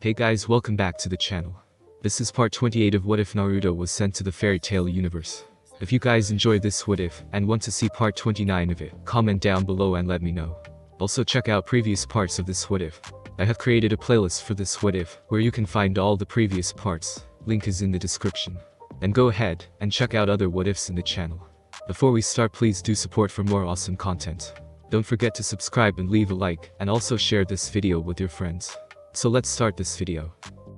Hey guys, welcome back to the channel. This is part 28 of What If Naruto was sent to the fairy tale universe. If you guys enjoyed this What If and want to see part 29 of it, comment down below and let me know. Also check out previous parts of this What If. I have created a playlist for this What If, where you can find all the previous parts, link is in the description. And go ahead and check out other What Ifs in the channel. Before we start, please do support for more awesome content. Don't forget to subscribe and leave a like, and also share this video with your friends. So let's start this video.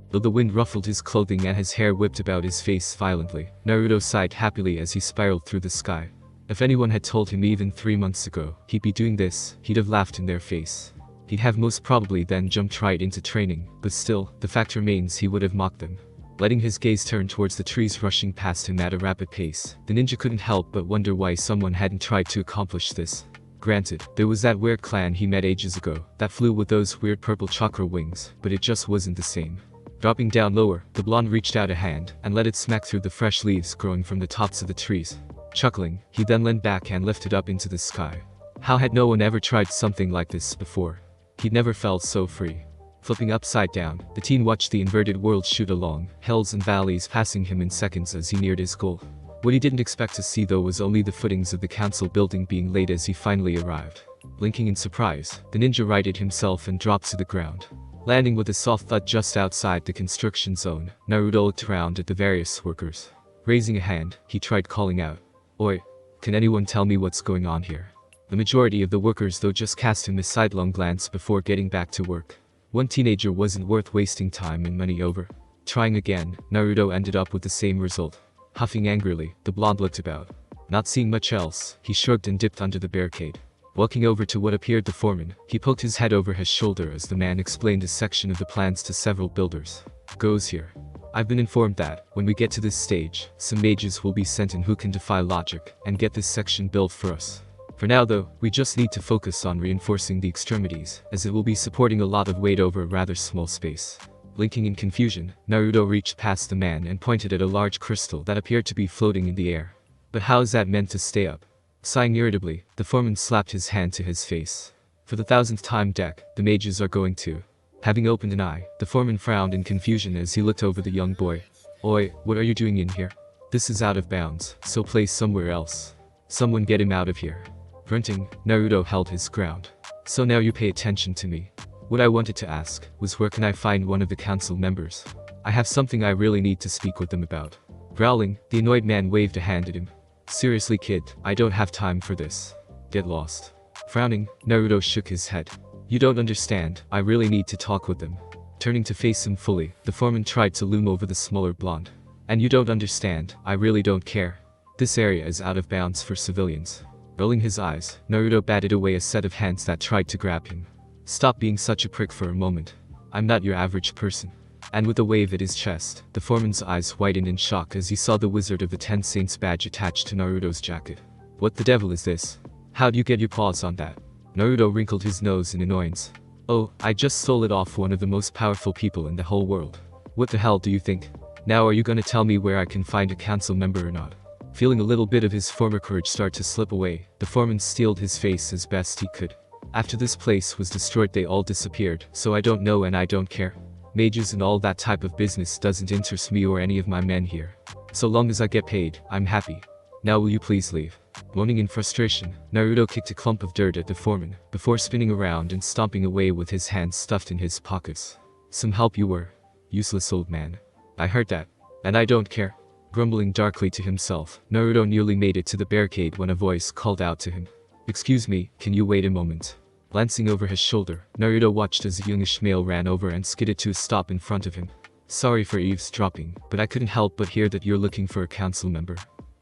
Though the wind ruffled his clothing and his hair whipped about his face violently, Naruto sighed happily as he spiraled through the sky. If anyone had told him even 3 months ago he'd be doing this, he'd have laughed in their face. He'd have most probably then jumped right into training, but still, the fact remains he would have mocked them. Letting his gaze turn towards the trees rushing past him at a rapid pace, the ninja couldn't help but wonder why someone hadn't tried to accomplish this. Granted, there was that weird clan he met ages ago, that flew with those weird purple chakra wings, but it just wasn't the same. Dropping down lower, the blonde reached out a hand, and let it smack through the fresh leaves growing from the tops of the trees. Chuckling, he then leaned back and lifted up into the sky. How had no one ever tried something like this before? He'd never felt so free. Flipping upside down, the teen watched the inverted world shoot along, hills and valleys passing him in seconds as he neared his goal. What he didn't expect to see though was only the footings of the council building being laid as he finally arrived. Blinking in surprise, the ninja righted himself and dropped to the ground. Landing with a soft thud just outside the construction zone, Naruto looked around at the various workers. Raising a hand, he tried calling out, "Oi, can anyone tell me what's going on here?" The majority of the workers though just cast him a sidelong glance before getting back to work. One teenager wasn't worth wasting time and money over. Trying again, Naruto ended up with the same result. Huffing angrily, the blonde looked about. Not seeing much else, he shrugged and dipped under the barricade. Walking over to what appeared the foreman, he poked his head over his shoulder as the man explained a section of the plans to several builders. "Goes here. I've been informed that, when we get to this stage, some mages will be sent in who can defy logic and get this section built for us. For now though, we just need to focus on reinforcing the extremities, as it will be supporting a lot of weight over a rather small space." Blinking in confusion, Naruto reached past the man and pointed at a large crystal that appeared to be floating in the air. "But how is that meant to stay up?" Sighing irritably, the foreman slapped his hand to his face. "For the 1000th time, Deck, the mages are going to." Having opened an eye, the foreman frowned in confusion as he looked over the young boy. "Oi, what are you doing in here? This is out of bounds, so play somewhere else. Someone get him out of here." Grunting, Naruto held his ground. "So now you pay attention to me. What I wanted to ask was where can I find one of the council members? I have something I really need to speak with them about." Growling, the annoyed man waved a hand at him. "Seriously kid, I don't have time for this. Get lost." Frowning, Naruto shook his head. "You don't understand, I really need to talk with them." Turning to face him fully, the foreman tried to loom over the smaller blonde. "And you don't understand, I really don't care. This area is out of bounds for civilians." Rolling his eyes, Naruto batted away a set of hands that tried to grab him. "Stop being such a prick for a moment. I'm not your average person." And with a wave at his chest, the foreman's eyes widened in shock as he saw the Wizard of the 10 Saints badge attached to Naruto's jacket. "What the devil is this? How'd you get your paws on that?" Naruto wrinkled his nose in annoyance. "Oh, I just stole it off one of the most powerful people in the whole world. What the hell do you think? Now are you gonna tell me where I can find a council member or not?" Feeling a little bit of his former courage start to slip away, the foreman steeled his face as best he could. "After this place was destroyed they all disappeared, so I don't know and I don't care. Mages and all that type of business doesn't interest me or any of my men here. So long as I get paid, I'm happy. Now will you please leave?" Moaning in frustration, Naruto kicked a clump of dirt at the foreman, before spinning around and stomping away with his hands stuffed in his pockets. "Some help you were. Useless old man. I heard that. And I don't care." Grumbling darkly to himself, Naruto nearly made it to the barricade when a voice called out to him. "Excuse me, can you wait a moment?" Glancing over his shoulder, Naruto watched as a youngish male ran over and skidded to a stop in front of him. "Sorry for eavesdropping, but I couldn't help but hear that you're looking for a council member."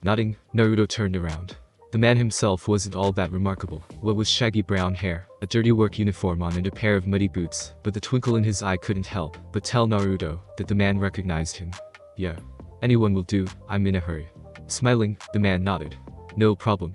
Nodding, Naruto turned around. The man himself wasn't all that remarkable, what with shaggy brown hair, a dirty work uniform on and a pair of muddy boots, but the twinkle in his eye couldn't help but tell Naruto that the man recognized him. "Yeah. Anyone will do, I'm in a hurry." Smiling, the man nodded. "No problem.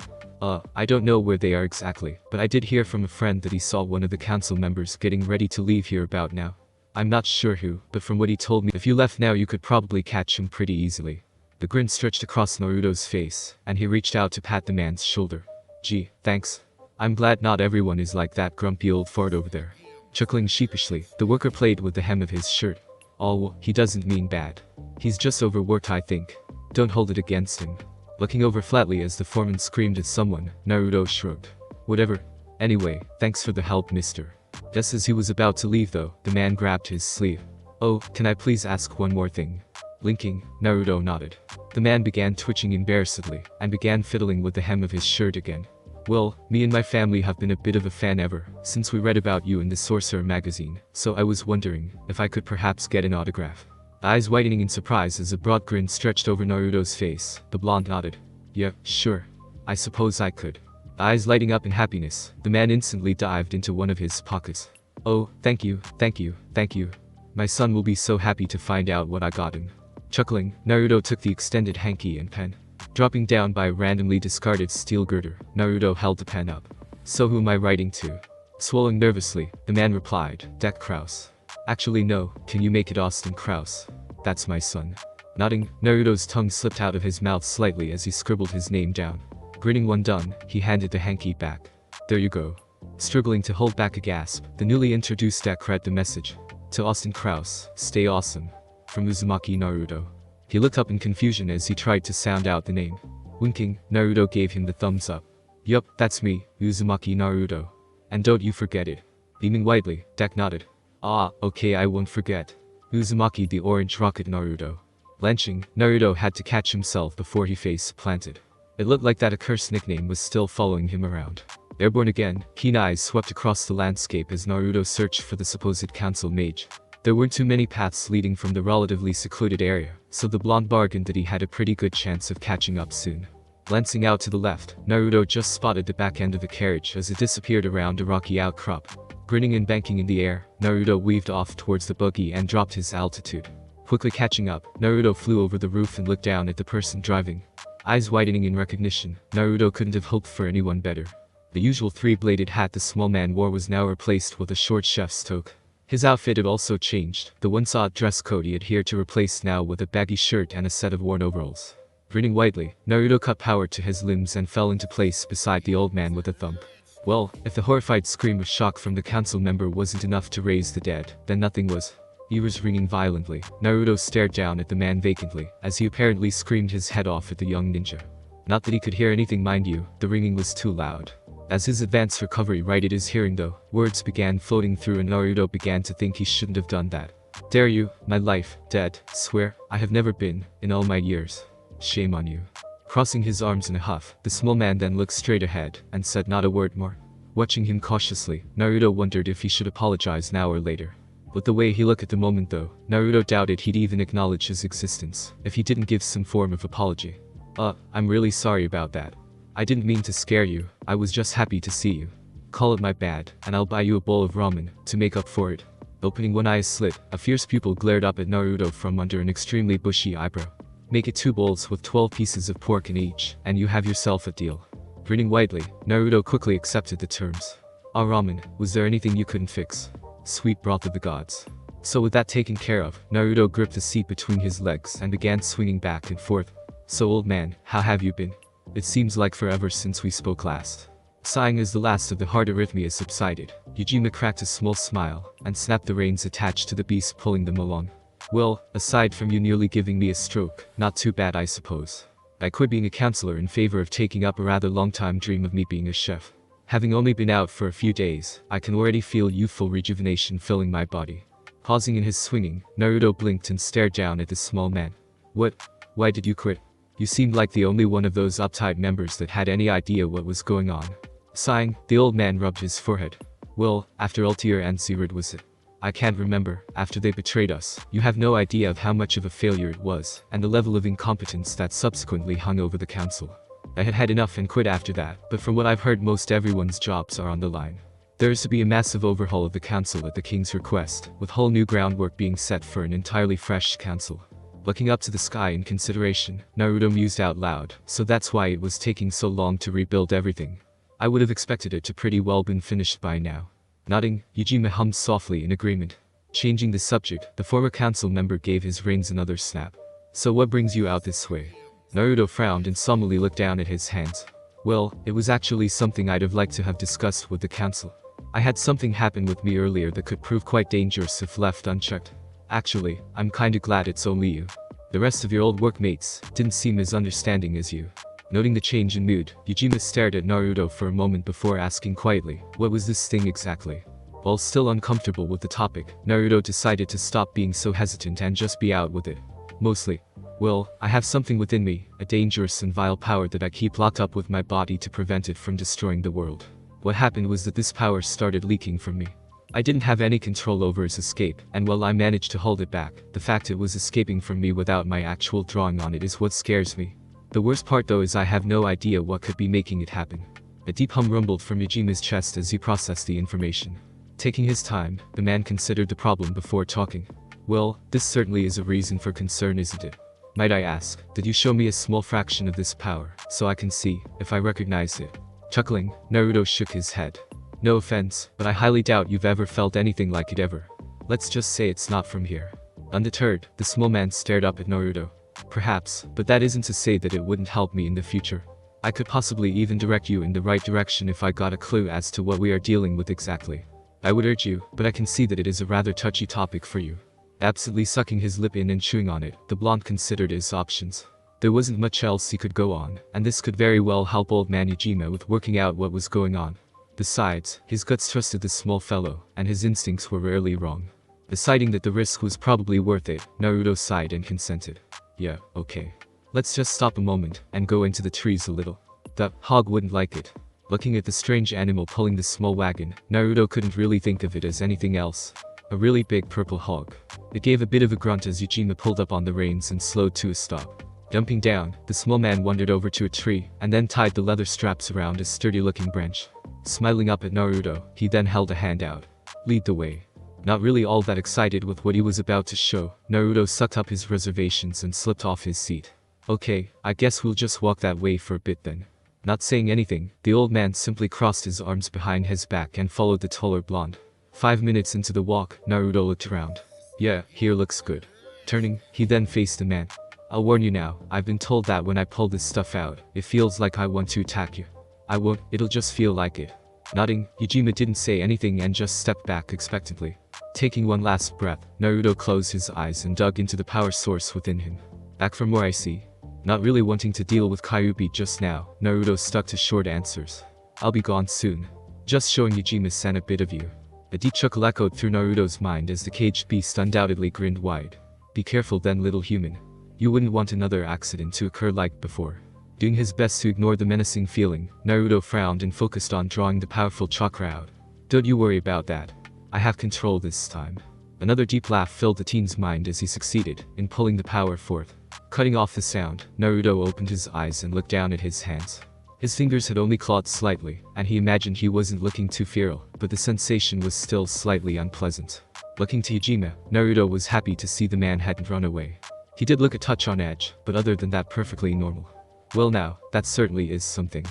I don't know where they are exactly, but I did hear from a friend that he saw one of the council members getting ready to leave here about now. I'm not sure who, but from what he told me, if you left now you could probably catch him pretty easily." The grin stretched across Naruto's face, and he reached out to pat the man's shoulder. "Gee, thanks. I'm glad not everyone is like that grumpy old fart over there." Chuckling sheepishly, the worker played with the hem of his shirt. Oh, he doesn't mean bad. He's just overworked, I think. Don't hold it against him. Looking over flatly as the foreman screamed at someone, Naruto shrugged. Whatever. Anyway, thanks for the help, mister. Just as he was about to leave though, the man grabbed his sleeve. Oh, can I please ask one more thing? Blinking, Naruto nodded. The man began twitching embarrassedly, and began fiddling with the hem of his shirt again. Well, me and my family have been a bit of a fan ever since we read about you in the Sorcerer magazine, so I was wondering if I could perhaps get an autograph. Eyes widening in surprise as a broad grin stretched over Naruto's face, the blonde nodded. Yeah, sure. I suppose I could. Eyes lighting up in happiness, the man instantly dived into one of his pockets. Oh, thank you, thank you, thank you. My son will be so happy to find out what I got him. Chuckling, Naruto took the extended hanky and pen. Dropping down by a randomly discarded steel girder, Naruto held the pen up. So who am I writing to? Swallowing nervously, the man replied, Deck Krause. Actually no, can you make it Austin Krause? That's my son. Nodding, Naruto's tongue slipped out of his mouth slightly as he scribbled his name down. Grinning when done, he handed the hanky back. There you go. Struggling to hold back a gasp, the newly introduced Deck read the message. To Austin Krause, stay awesome. From Uzumaki Naruto. He looked up in confusion as he tried to sound out the name. Winking, Naruto gave him the thumbs up. Yup, that's me, Uzumaki Naruto. And don't you forget it. Beaming widely, Deck nodded. Ah, okay, I won't forget. Uzumaki the Orange Rocket Naruto. Blanching, Naruto had to catch himself before he face planted. It looked like that accursed nickname was still following him around. Airborne again, keen eyes swept across the landscape as Naruto searched for the supposed council mage. There weren't too many paths leading from the relatively secluded area, so the blonde bargained that he had a pretty good chance of catching up soon. Glancing out to the left, Naruto just spotted the back end of the carriage as it disappeared around a rocky outcrop. Grinning and banking in the air, Naruto weaved off towards the buggy and dropped his altitude. Quickly catching up, Naruto flew over the roof and looked down at the person driving. Eyes widening in recognition, Naruto couldn't have hoped for anyone better. The usual three-bladed hat the small man wore was now replaced with a short chef's toque. His outfit had also changed, the once odd dress code he adhered to replaced now with a baggy shirt and a set of worn overalls. Grinning widely, Naruto cut power to his limbs and fell into place beside the old man with a thump. Well, if the horrified scream of shock from the council member wasn't enough to raise the dead, then nothing was. Ears ringing violently, Naruto stared down at the man vacantly, as he apparently screamed his head off at the young ninja. Not that he could hear anything, mind you, the ringing was too loud. As his advanced recovery righted his hearing though, words began floating through and Naruto began to think he shouldn't have done that. Dare you, my life, dead, swear, I have never been, in all my years. Shame on you. Crossing his arms in a huff, the small man then looked straight ahead, and said not a word more. Watching him cautiously, Naruto wondered if he should apologize now or later. With the way he looked at the moment though, Naruto doubted he'd even acknowledge his existence, if he didn't give some form of apology. I'm really sorry about that. I didn't mean to scare you, I was just happy to see you. Call it my bad, and I'll buy you a bowl of ramen, to make up for it. Opening one eye slit, a fierce pupil glared up at Naruto from under an extremely bushy eyebrow. Make it 2 bowls with 12 pieces of pork in each, and you have yourself a deal. Grinning widely, Naruto quickly accepted the terms. Ah ramen, was there anything you couldn't fix? Sweet broth of the gods. So with that taken care of, Naruto gripped the seat between his legs and began swinging back and forth. So old man, how have you been? It seems like forever since we spoke last. Sighing as the last of the heart arrhythmia subsided, Eugene cracked a small smile, and snapped the reins attached to the beast pulling them along. Well, aside from you nearly giving me a stroke, not too bad I suppose. I quit being a counselor in favor of taking up a rather long-time dream of me being a chef. Having only been out for a few days, I can already feel youthful rejuvenation filling my body. Pausing in his swinging, Naruto blinked and stared down at the small man. What? Why did you quit? You seemed like the only one of those uptight members that had any idea what was going on. Sighing, the old man rubbed his forehead. Well, after Ultear and Zerid was it? I can't remember, after they betrayed us, you have no idea of how much of a failure it was, and the level of incompetence that subsequently hung over the council. I had had enough and quit after that, but from what I've heard most everyone's jobs are on the line. There is to be a massive overhaul of the council at the king's request, with whole new groundwork being set for an entirely fresh council. Looking up to the sky in consideration, Naruto mused out loud, so that's why it was taking so long to rebuild everything. I would have expected it to pretty well been finished by now. Nodding, Eugene hummed softly in agreement. Changing the subject, the former council member gave his reins another snap. So what brings you out this way? Naruto frowned and solemnly looked down at his hands. Well, it was actually something I'd have liked to have discussed with the council. I had something happen with me earlier that could prove quite dangerous if left unchecked. Actually, I'm kinda glad it's only you. The rest of your old workmates didn't seem as understanding as you. Noting the change in mood, Eugene stared at Naruto for a moment before asking quietly, what was this thing exactly? While still uncomfortable with the topic, Naruto decided to stop being so hesitant and just be out with it. Mostly. Well, I have something within me, a dangerous and vile power that I keep locked up with my body to prevent it from destroying the world. What happened was that this power started leaking from me. I didn't have any control over its escape, and while I managed to hold it back, the fact it was escaping from me without my actual drawing on it is what scares me. The worst part though is I have no idea what could be making it happen. A deep hum rumbled from Eugene's chest as he processed the information. Taking his time, the man considered the problem before talking. Well, this certainly is a reason for concern, isn't it? Might I ask, did you show me a small fraction of this power, so I can see if I recognize it? Chuckling, Naruto shook his head. No offense, but I highly doubt you've ever felt anything like it ever. Let's just say it's not from here. Undeterred, the small man stared up at Naruto. Perhaps, but that isn't to say that it wouldn't help me in the future. I could possibly even direct you in the right direction if I got a clue as to what we are dealing with exactly. I would urge you, but I can see that it is a rather touchy topic for you. Absently sucking his lip in and chewing on it, the blonde considered his options. There wasn't much else he could go on, and this could very well help old man Ujima with working out what was going on. Besides, his guts trusted this small fellow, and his instincts were rarely wrong. Deciding that the risk was probably worth it, Naruto sighed and consented. Yeah, okay. Let's just stop a moment and go into the trees a little. The hog wouldn't like it. Looking at the strange animal pulling the small wagon, Naruto couldn't really think of it as anything else. A really big purple hog. It gave a bit of a grunt as Ujima pulled up on the reins and slowed to a stop. Dumping down, the small man wandered over to a tree and then tied the leather straps around a sturdy-looking branch. Smiling up at Naruto, he then held a hand out. Lead the way. Not really all that excited with what he was about to show, Naruto sucked up his reservations and slipped off his seat. Okay, I guess we'll just walk that way for a bit then. Not saying anything, the old man simply crossed his arms behind his back and followed the taller blonde. 5 minutes into the walk, Naruto looked around. Yeah, here looks good. Turning, he then faced the man. I'll warn you now, I've been told that when I pull this stuff out, it feels like I want to attack you. I won't, it'll just feel like it. Nodding, Ujima didn't say anything and just stepped back expectantly. Taking one last breath, Naruto closed his eyes and dug into the power source within him. Back from where I see. Not really wanting to deal with Kyuubi just now, Naruto stuck to short answers. I'll be gone soon. Just showing Ujima-san a bit of you. A deep chuckle echoed through Naruto's mind as the caged beast undoubtedly grinned wide. Be careful then, little human. You wouldn't want another accident to occur like before. Doing his best to ignore the menacing feeling, Naruto frowned and focused on drawing the powerful chakra out. Don't you worry about that. I have control this time. Another deep laugh filled the teen's mind as he succeeded in pulling the power forth. Cutting off the sound, Naruto opened his eyes and looked down at his hands. His fingers had only clawed slightly, and he imagined he wasn't looking too feral, but the sensation was still slightly unpleasant. Looking to Ujima, Naruto was happy to see the man hadn't run away. He did look a touch on edge, but other than that perfectly normal. Well now, that certainly is something.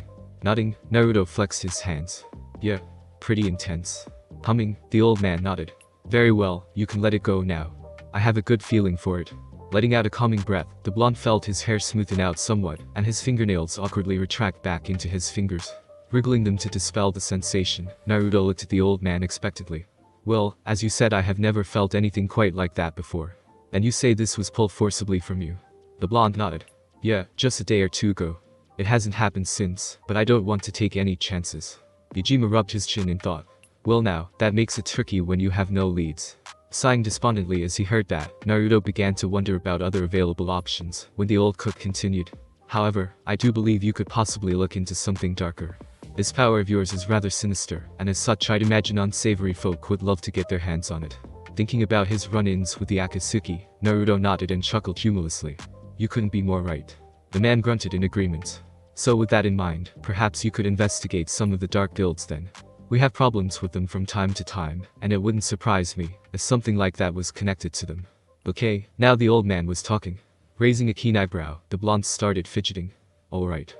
Nodding, Naruto flexed his hands. Yeah, pretty intense. Humming, the old man nodded. Very well, you can let it go now. I have a good feeling for it. Letting out a calming breath, the blonde felt his hair smoothen out somewhat, and his fingernails awkwardly retract back into his fingers. Wriggling them to dispel the sensation, Naruto looked at the old man expectantly. Well, as you said, I have never felt anything quite like that before. And you say this was pulled forcibly from you? The blonde nodded. Yeah, just a day or two ago. It hasn't happened since, but I don't want to take any chances. Ujima rubbed his chin in thought. Well now, that makes it tricky when you have no leads. Sighing despondently as he heard that, Naruto began to wonder about other available options, when the old cook continued. However, I do believe you could possibly look into something darker. This power of yours is rather sinister, and as such I'd imagine unsavory folk would love to get their hands on it. Thinking about his run-ins with the Akatsuki, Naruto nodded and chuckled humorously. You couldn't be more right. The man grunted in agreement. So with that in mind, perhaps you could investigate some of the dark guilds then. We have problems with them from time to time, and it wouldn't surprise me if something like that was connected to them. Okay, now the old man was talking. Raising a keen eyebrow, the blonde started fidgeting. Alright.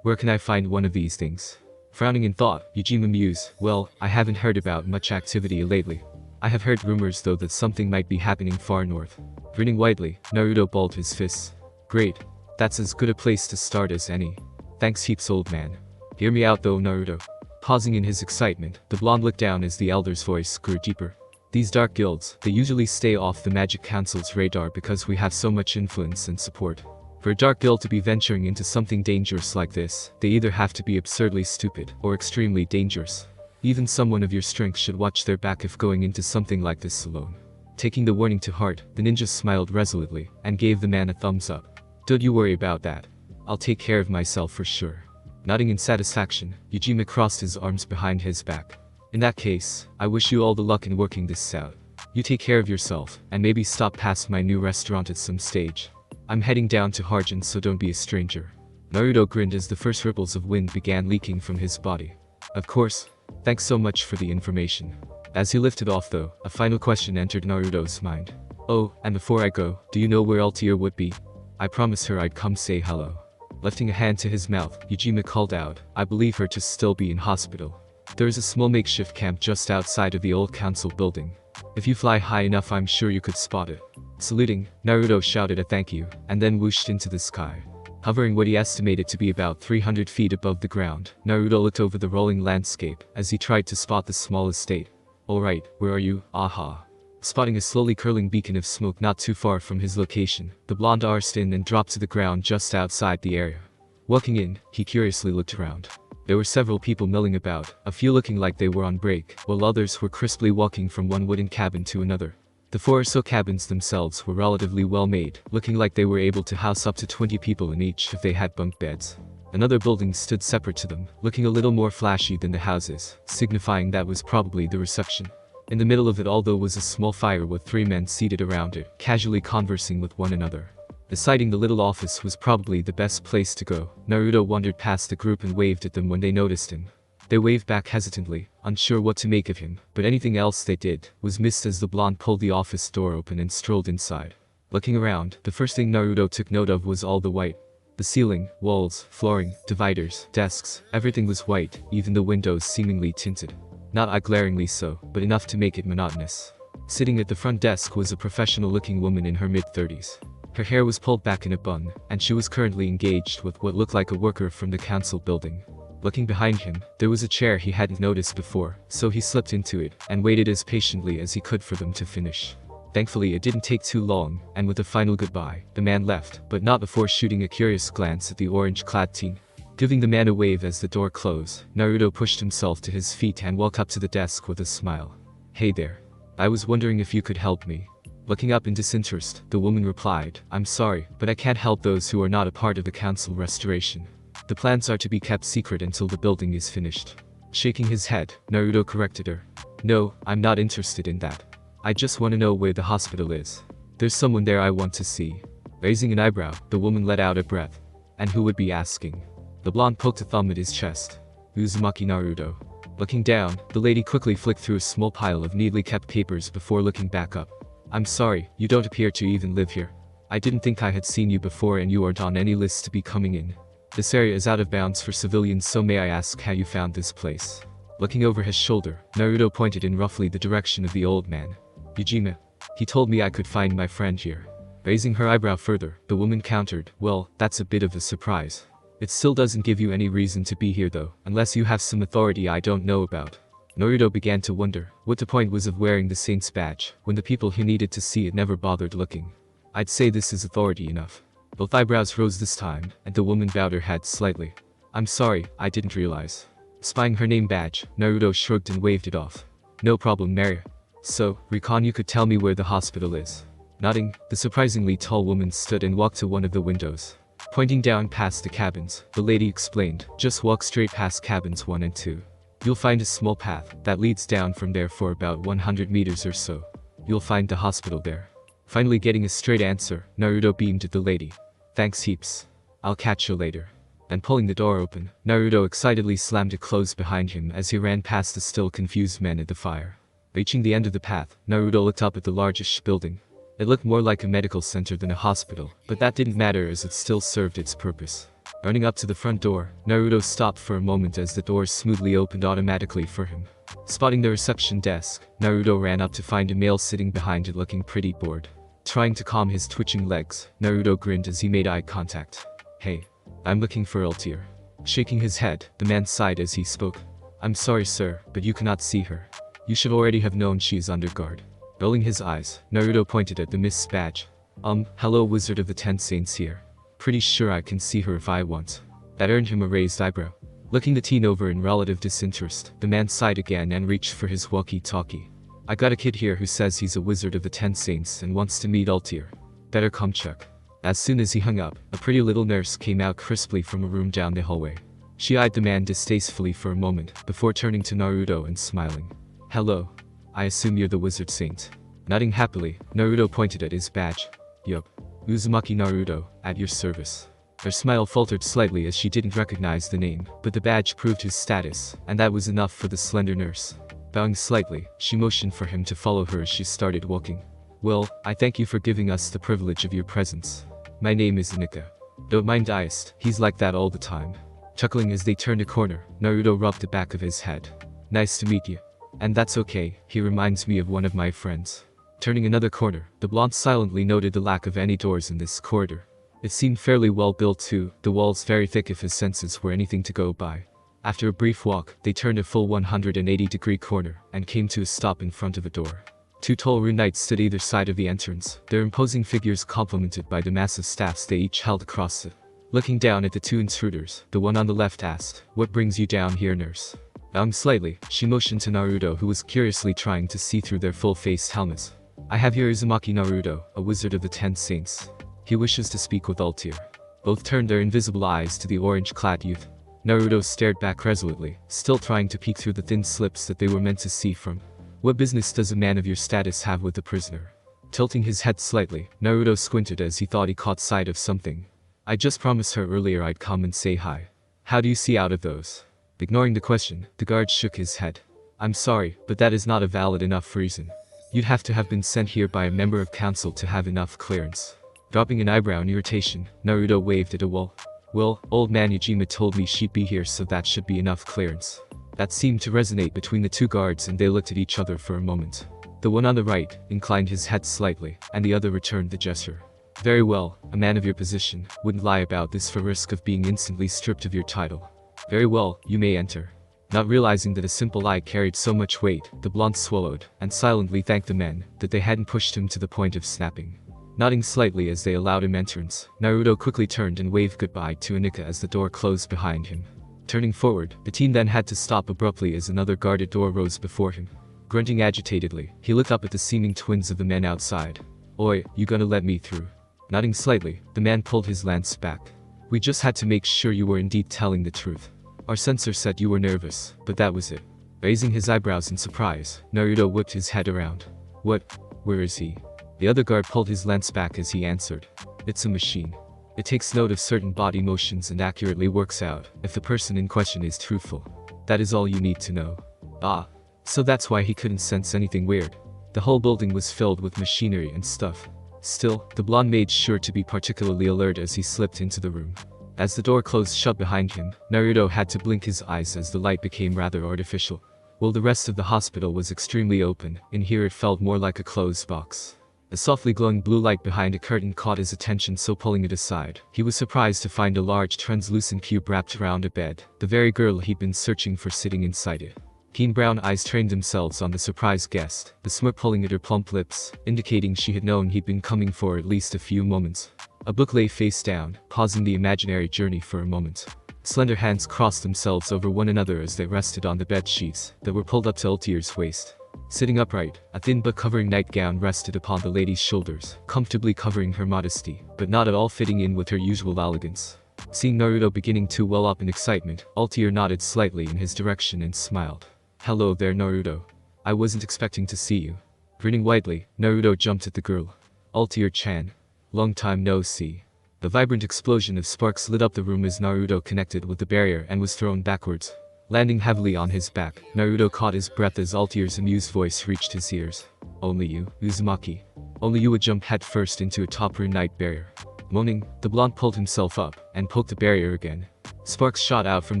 Where can I find one of these things? Frowning in thought, Ujima mused, well, I haven't heard about much activity lately. I have heard rumors though that something might be happening far north. Grinning widely, Naruto balled his fists. Great. That's as good a place to start as any. Thanks heaps, old man. Hear me out though, Naruto. Pausing in his excitement, the blonde looked down as the elder's voice grew deeper. These dark guilds, they usually stay off the Magic Council's radar because we have so much influence and support. For a dark guild to be venturing into something dangerous like this, they either have to be absurdly stupid or extremely dangerous. Even someone of your strength should watch their back if going into something like this alone. Taking the warning to heart, the ninja smiled resolutely and gave the man a thumbs up. Don't you worry about that. I'll take care of myself for sure. Nodding in satisfaction, Eugene crossed his arms behind his back. In that case, I wish you all the luck in working this out. You take care of yourself, and maybe stop past my new restaurant at some stage. I'm heading down to Harjan, so don't be a stranger. Naruto grinned as the first ripples of wind began leaking from his body. Of course. Thanks so much for the information. As he lifted off though, a final question entered Naruto's mind. Oh, and before I go, do you know where Ultear would be? I promised her I'd come say hello. Lifting a hand to his mouth, Eugene called out, I believe her to still be in hospital. There is a small makeshift camp just outside of the old council building. If you fly high enough, I'm sure you could spot it. Saluting, Naruto shouted a thank you, and then whooshed into the sky. Hovering what he estimated to be about 300 feet above the ground, Naruto looked over the rolling landscape as he tried to spot the small estate. Alright, where are you? Aha. Spotting a slowly curling beacon of smoke not too far from his location, the blonde arsed in and dropped to the ground just outside the area. Walking in, he curiously looked around. There were several people milling about, a few looking like they were on break, while others were crisply walking from one wooden cabin to another. The 4 or so cabins themselves were relatively well made, looking like they were able to house up to 20 people in each if they had bunk beds. Another building stood separate to them, looking a little more flashy than the houses, signifying that was probably the reception. In the middle of it all though was a small fire with 3 men seated around it, casually conversing with one another. Deciding the little office was probably the best place to go, Naruto wandered past the group and waved at them when they noticed him. They waved back hesitantly, unsure what to make of him, but anything else they did was missed as the blonde pulled the office door open and strolled inside. Looking around, the first thing Naruto took note of was all the white. The ceiling, walls, flooring, dividers, desks, everything was white, even the windows seemingly tinted. Not glaringly so, but enough to make it monotonous. Sitting at the front desk was a professional-looking woman in her mid-30s. Her hair was pulled back in a bun, and she was currently engaged with what looked like a worker from the council building. Looking behind him, there was a chair he hadn't noticed before, so he slipped into it, and waited as patiently as he could for them to finish. Thankfully it didn't take too long, and with a final goodbye, the man left, but not before shooting a curious glance at the orange-clad teen. Giving the man a wave as the door closed, Naruto pushed himself to his feet and walked up to the desk with a smile. Hey there. I was wondering if you could help me. Looking up in disinterest, the woman replied, I'm sorry, but I can't help those who are not a part of the council restoration. The plans are to be kept secret until the building is finished. Shaking his head, Naruto corrected her. No, I'm not interested in that. I just want to know where the hospital is. There's someone there I want to see. Raising an eyebrow, the woman let out a breath. And who would be asking? The blonde poked a thumb at his chest. Uzumaki Naruto. Looking down, the lady quickly flicked through a small pile of neatly kept papers before looking back up. I'm sorry, you don't appear to even live here. I didn't think I had seen you before and you aren't on any list to be coming in. This area is out of bounds for civilians, so may I ask how you found this place? Looking over his shoulder, Naruto pointed in roughly the direction of the old man. Eugene. He told me I could find my friend here. Raising her eyebrow further, the woman countered, well, that's a bit of a surprise. It still doesn't give you any reason to be here though, unless you have some authority I don't know about. Naruto began to wonder what the point was of wearing the saint's badge, when the people who needed to see it never bothered looking. I'd say this is authority enough. Both eyebrows rose this time, and the woman bowed her head slightly. I'm sorry, I didn't realize. Spying her name badge, Naruto shrugged and waved it off. No problem, Mary. So, recon you could tell me where the hospital is. Nodding, the surprisingly tall woman stood and walked to one of the windows. Pointing down past the cabins, the lady explained, just walk straight past cabins 1 and 2. You'll find a small path that leads down from there for about 100 meters or so. You'll find the hospital there. Finally getting a straight answer, Naruto beamed at the lady. Thanks heaps. I'll catch you later. And pulling the door open, Naruto excitedly slammed it closed behind him as he ran past the still confused men at the fire. Reaching the end of the path, Naruto looked up at the largest building. It looked more like a medical center than a hospital, but that didn't matter as it still served its purpose. Running up to the front door, Naruto stopped for a moment as the doors smoothly opened automatically for him. Spotting the reception desk, Naruto ran up to find a male sitting behind it looking pretty bored. Trying to calm his twitching legs, Naruto grinned as he made eye contact. Hey. I'm looking for Ultear. Shaking his head, the man sighed as he spoke. I'm sorry sir, but you cannot see her. You should already have known she is under guard. Rolling his eyes, Naruto pointed at the Miss Badge. Hello Wizard of the Ten Saints here. Pretty sure I can see her if I want. That earned him a raised eyebrow. Looking the teen over in relative disinterest, the man sighed again and reached for his walkie-talkie. I got a kid here who says he's a Wizard of the Ten Saints and wants to meet Ultear. Better come check. As soon as he hung up, a pretty little nurse came out crisply from a room down the hallway. She eyed the man distastefully for a moment, before turning to Naruto and smiling. Hello. I assume you're the Wizard Saint. Nodding happily, Naruto pointed at his badge. Yup. Uzumaki Naruto, at your service. Her smile faltered slightly as she didn't recognize the name, but the badge proved his status, and that was enough for the slender nurse. Bowing slightly, she motioned for him to follow her as she started walking. Well, I thank you for giving us the privilege of your presence. My name is Nika. Don't mind Aist, he's like that all the time. Chuckling as they turned a corner, Naruto rubbed the back of his head. Nice to meet you. And that's okay, he reminds me of one of my friends. Turning another corner, the blonde silently noted the lack of any doors in this corridor. It seemed fairly well built too, the walls very thick if his senses were anything to go by. After a brief walk, they turned a full 180-degree corner, and came to a stop in front of a door. Two tall rune knights stood either side of the entrance, their imposing figures complemented by the massive staffs they each held across it. Looking down at the two intruders, the one on the left asked, "What brings you down here, nurse?" Bowing slightly, she motioned to Naruto who was curiously trying to see through their full-faced helmets. I have here Uzumaki Naruto, a Wizard of the Ten Saints. He wishes to speak with Ultear. Both turned their invisible eyes to the orange-clad youth. Naruto stared back resolutely, still trying to peek through the thin slips that they were meant to see from. What business does a man of your status have with the prisoner? Tilting his head slightly, Naruto squinted as he thought he caught sight of something. I just promised her earlier I'd come and say hi. How do you see out of those? Ignoring the question, the guard shook his head. I'm sorry, but that is not a valid enough reason. You'd have to have been sent here by a member of council to have enough clearance. Dropping an eyebrow in irritation, Naruto waved at a wall. Well, old man Eugene told me she'd be here, so that should be enough clearance. That seemed to resonate between the two guards and they looked at each other for a moment. The one on the right inclined his head slightly, and the other returned the gesture. Very well, a man of your position wouldn't lie about this for risk of being instantly stripped of your title. Very well, you may enter. Not realizing that a simple lie carried so much weight, the blonde swallowed, and silently thanked the men that they hadn't pushed him to the point of snapping. Nodding slightly as they allowed him entrance, Naruto quickly turned and waved goodbye to Nika as the door closed behind him. Turning forward, the teen then had to stop abruptly as another guarded door rose before him. Grunting agitatedly, he looked up at the seeming twins of the men outside. Oi, you gonna let me through? Nodding slightly, the man pulled his lance back. We just had to make sure you were indeed telling the truth. Our censor said you were nervous, but that was it. Raising his eyebrows in surprise, Naruto whipped his head around. What? Where is he? The other guard pulled his lance back as he answered. It's a machine. It takes note of certain body motions and accurately works out if the person in question is truthful. That is all you need to know. Ah. So that's why he couldn't sense anything weird. The whole building was filled with machinery and stuff. Still, the blonde made sure to be particularly alert as he slipped into the room. As the door closed shut behind him, Naruto had to blink his eyes as the light became rather artificial. While the rest of the hospital was extremely open, in here it felt more like a closed box. A softly glowing blue light behind a curtain caught his attention, so pulling it aside, he was surprised to find a large translucent cube wrapped around a bed, the very girl he'd been searching for sitting inside it. Keen brown eyes trained themselves on the surprised guest, the smirk pulling at her plump lips, indicating she had known he'd been coming for at least a few moments. A book lay face down, pausing the imaginary journey for a moment. Slender hands crossed themselves over one another as they rested on the bed sheets that were pulled up to Ultear's waist. Sitting upright, a thin but covering nightgown rested upon the lady's shoulders, comfortably covering her modesty, but not at all fitting in with her usual elegance. Seeing Naruto beginning to well up in excitement, Ultear nodded slightly in his direction and smiled. Hello there, Naruto. I wasn't expecting to see you. Grinning widely, Naruto jumped at the girl. Ultear-chan. Long time no see. The vibrant explosion of sparks lit up the room as Naruto connected with the barrier and was thrown backwards. Landing heavily on his back, Naruto caught his breath as Ultear's amused voice reached his ears. Only you, Uzumaki. Only you would jump headfirst into a top rune knight barrier. Moaning, the blonde pulled himself up and poked the barrier again. Sparks shot out from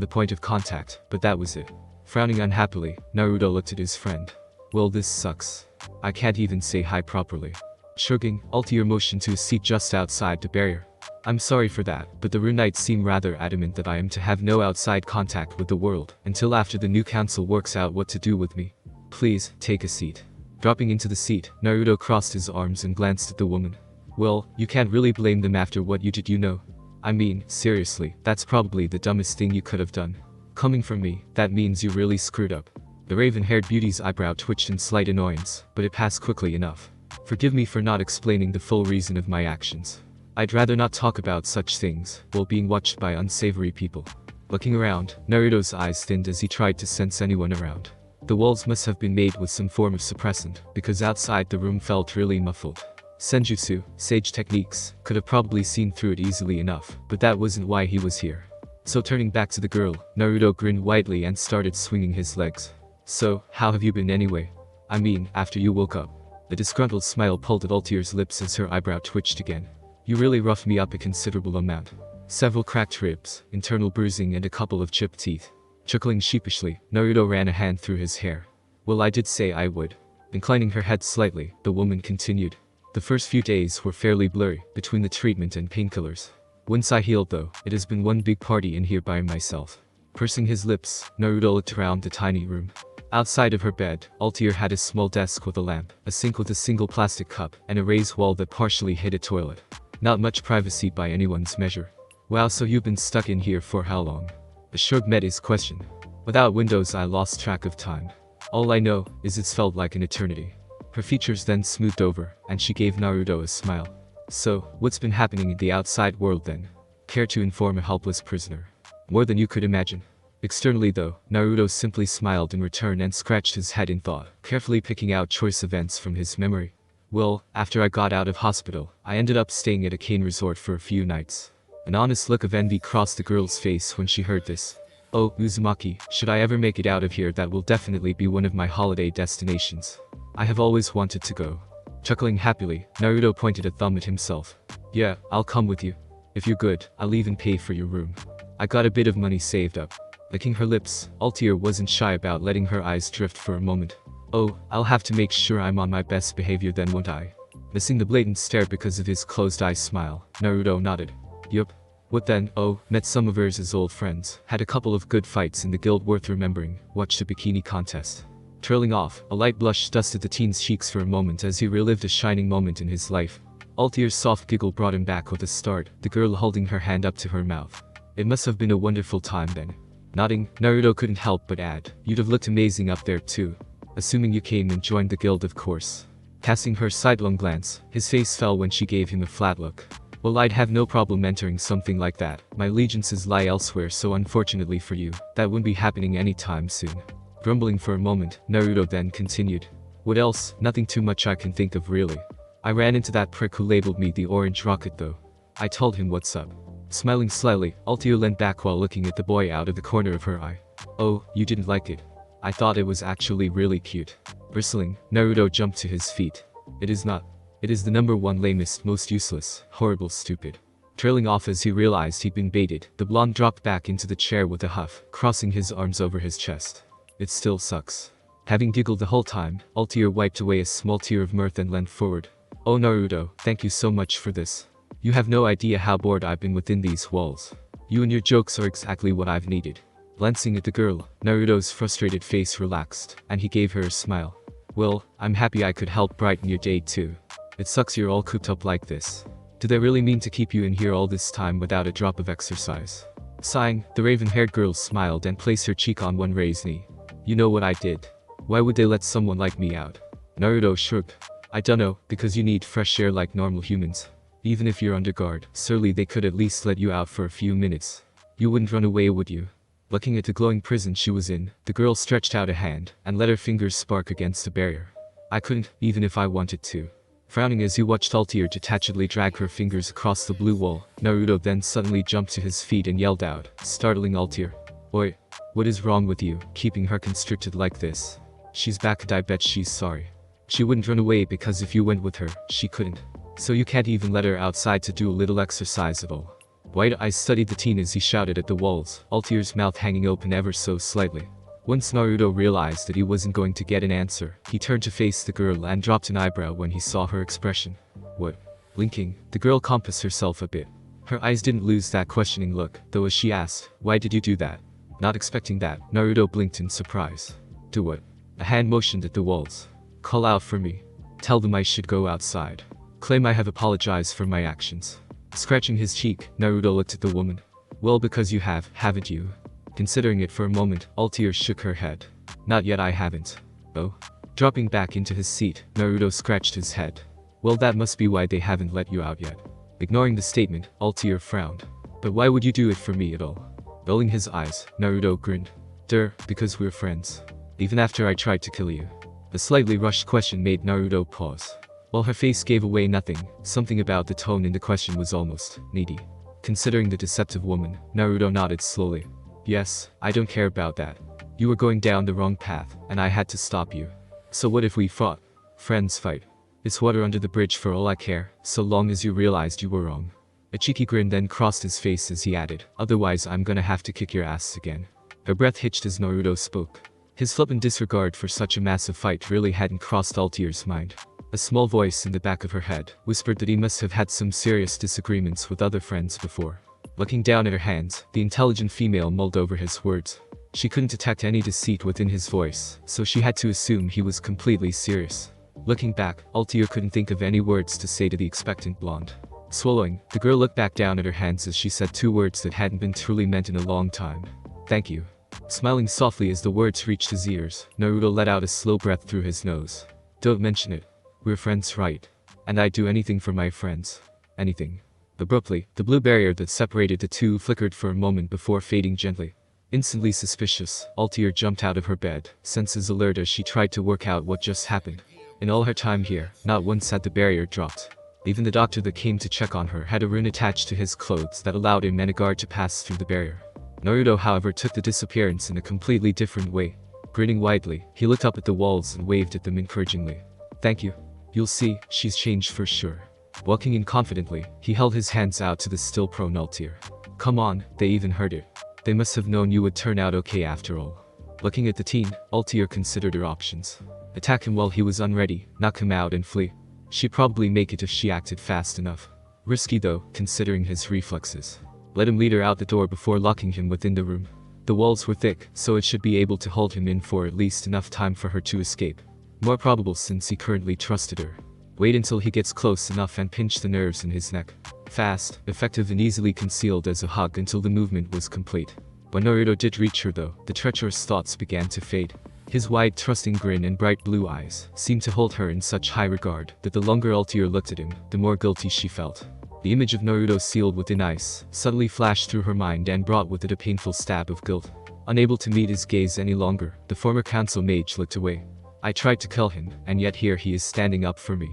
the point of contact, but that was it. Frowning unhappily, Naruto looked at his friend. Well, this sucks. I can't even say hi properly. Shrugging, Ultear motioned to a seat just outside the barrier. I'm sorry for that, but the Rune Knights seem rather adamant that I am to have no outside contact with the world until after the new council works out what to do with me. Please, take a seat. Dropping into the seat, Naruto crossed his arms and glanced at the woman. Well, you can't really blame them after what you did, you know. I mean, seriously, that's probably the dumbest thing you could have done. Coming from me, that means you really screwed up. The raven-haired beauty's eyebrow twitched in slight annoyance, but it passed quickly enough. Forgive me for not explaining the full reason of my actions. I'd rather not talk about such things while being watched by unsavory people. Looking around, Naruto's eyes thinned as he tried to sense anyone around. The walls must have been made with some form of suppressant, because outside the room felt really muffled. Senjutsu, sage techniques, could have probably seen through it easily enough, but that wasn't why he was here. So turning back to the girl, Naruto grinned widely and started swinging his legs. So, how have you been anyway? I mean, after you woke up. The disgruntled smile pulled at Ultear's lips as her eyebrow twitched again. You really roughed me up a considerable amount. Several cracked ribs, internal bruising and a couple of chipped teeth. Chuckling sheepishly, Naruto ran a hand through his hair. Well, I did say I would. Inclining her head slightly, the woman continued. The first few days were fairly blurry, between the treatment and painkillers. Once I healed though, it has been one big party in here by myself. Pursing his lips, Naruto looked around the tiny room. Outside of her bed, Ultear had a small desk with a lamp, a sink with a single plastic cup, and a raised wall that partially hid a toilet. Not much privacy by anyone's measure. Wow, so you've been stuck in here for how long? The shrug met his question. Without windows I lost track of time. All I know is it's felt like an eternity. Her features then smoothed over, and she gave Naruto a smile. So, what's been happening in the outside world then? Care to inform a helpless prisoner? More than you could imagine. Externally though, Naruto simply smiled in return and scratched his head in thought, carefully picking out choice events from his memory. Well, after I got out of hospital, I ended up staying at a cane resort for a few nights. An honest look of envy crossed the girl's face when she heard this. Oh, Uzumaki, should I ever make it out of here, that will definitely be one of my holiday destinations. I have always wanted to go. Chuckling happily, Naruto pointed a thumb at himself. Yeah, I'll come with you. If you're good, I'll even pay for your room. I got a bit of money saved up. Licking her lips, Ultear wasn't shy about letting her eyes drift for a moment. Oh, I'll have to make sure I'm on my best behavior then, won't I? Missing the blatant stare because of his closed-eye smile, Naruto nodded. Yup. What then? Oh, met some of hers as old friends, had a couple of good fights in the guild worth remembering, watched a bikini contest. Trailing off, a light blush dusted the teen's cheeks for a moment as he relived a shining moment in his life. Ultear's soft giggle brought him back with a start, the girl holding her hand up to her mouth. It must have been a wonderful time then. Nodding, Naruto couldn't help but add, you'd have looked amazing up there too. Assuming you came and joined the guild, of course. Casting her sidelong glance, his face fell when she gave him a flat look. Well, I'd have no problem entering something like that. My allegiances lie elsewhere, so unfortunately for you, that wouldn't be happening anytime soon. Grumbling for a moment, Naruto then continued. What else? Nothing too much I can think of really. I ran into that prick who labeled me the Orange Rocket though. I told him what's up. Smiling slyly, Ultear leant back while looking at the boy out of the corner of her eye. Oh, you didn't like it? I thought it was actually really cute. Bristling, Naruto jumped to his feet. It is not. It is the number one lamest, most useless, horrible, stupid. Trailing off as he realized he'd been baited, the blonde dropped back into the chair with a huff, crossing his arms over his chest. It still sucks. Having giggled the whole time, Ultear wiped away a small tear of mirth and leaned forward. Oh Naruto, thank you so much for this. You have no idea how bored I've been within these walls. You and your jokes are exactly what I've needed. Glancing at the girl, Naruto's frustrated face relaxed, and he gave her a smile. Well, I'm happy I could help brighten your day too. It sucks you're all cooped up like this. Do they really mean to keep you in here all this time without a drop of exercise? Sighing, the raven-haired girl smiled and placed her cheek on one raised knee. You know what I did. Why would they let someone like me out? Naruto shrugged. I dunno, because you need fresh air like normal humans. Even if you're under guard, surely they could at least let you out for a few minutes. You wouldn't run away, would you? Looking at the glowing prison she was in, the girl stretched out a hand and let her fingers spark against the barrier. I couldn't, even if I wanted to. Frowning as he watched Ultear detachedly drag her fingers across the blue wall, Naruto then suddenly jumped to his feet and yelled out, startling Ultear. Oi, what is wrong with you, keeping her constricted like this? She's back and I bet she's sorry. She wouldn't run away because if you went with her, she couldn't. So you can't even let her outside to do a little exercise at all. Wide eyes studied the teen as he shouted at the walls, Ultear's mouth hanging open ever so slightly. Once Naruto realized that he wasn't going to get an answer, he turned to face the girl and dropped an eyebrow when he saw her expression. What? Blinking, the girl compassed herself a bit. Her eyes didn't lose that questioning look, though as she asked, "Why did you do that?" Not expecting that, Naruto blinked in surprise. "Do what?" A hand motioned at the walls. "Call out for me. Tell them I should go outside. Claim I have apologized for my actions." Scratching his cheek, Naruto looked at the woman. "Well, because you have, haven't you?" Considering it for a moment, Ultear shook her head. "Not yet, I haven't." "Oh?" Dropping back into his seat, Naruto scratched his head. "Well, that must be why they haven't let you out yet." Ignoring the statement, Ultear frowned. "But why would you do it for me at all?" Rolling his eyes, Naruto grinned. Because we're friends. Even after I tried to kill you." The slightly rushed question made Naruto pause. While her face gave away nothing, something about the tone in the question was almost needy. Considering the deceptive woman, Naruto nodded slowly. "Yes, I don't care about that. You were going down the wrong path, and I had to stop you. So what if we fought? Friends fight. It's water under the bridge for all I care, so long as you realized you were wrong." A cheeky grin then crossed his face as he added, "Otherwise I'm gonna have to kick your ass again." Her breath hitched as Naruto spoke. His flippant disregard for such a massive fight really hadn't crossed Ultear's mind. A small voice in the back of her head whispered that he must have had some serious disagreements with other friends before. Looking down at her hands, the intelligent female mulled over his words. She couldn't detect any deceit within his voice, so she had to assume he was completely serious. Looking back, Ultear couldn't think of any words to say to the expectant blonde. Swallowing, the girl looked back down at her hands as she said two words that hadn't been truly meant in a long time. "Thank you." Smiling softly as the words reached his ears, Naruto let out a slow breath through his nose. "Don't mention it. We're friends, right? And I'd do anything for my friends. Anything." Abruptly, the blue barrier that separated the two flickered for a moment before fading gently. Instantly suspicious, Ultear jumped out of her bed, senses alert as she tried to work out what just happened. In all her time here, not once had the barrier dropped. Even the doctor that came to check on her had a rune attached to his clothes that allowed him and a guard to pass through the barrier. Naruto, however, took the disappearance in a completely different way. Grinning widely, he looked up at the walls and waved at them encouragingly. "Thank you. You'll see, she's changed for sure." Walking in confidently, he held his hands out to the still prone Ultear. "Come on, they even heard it. They must have known you would turn out okay after all." Looking at the teen, Ultear considered her options. Attack him while he was unready, knock him out and flee. She'd probably make it if she acted fast enough. Risky though, considering his reflexes. Let him lead her out the door before locking him within the room. The walls were thick, so it should be able to hold him in for at least enough time for her to escape. More probable since he currently trusted her. Wait until he gets close enough and pinch the nerves in his neck. Fast, effective and easily concealed as a hug until the movement was complete. When Naruto did reach her though, the treacherous thoughts began to fade. His wide, trusting grin and bright blue eyes seemed to hold her in such high regard that the longer Ultear looked at him, the more guilty she felt. The image of Naruto sealed within ice suddenly flashed through her mind and brought with it a painful stab of guilt. Unable to meet his gaze any longer, the former council mage looked away. "I tried to kill him, and yet here he is standing up for me.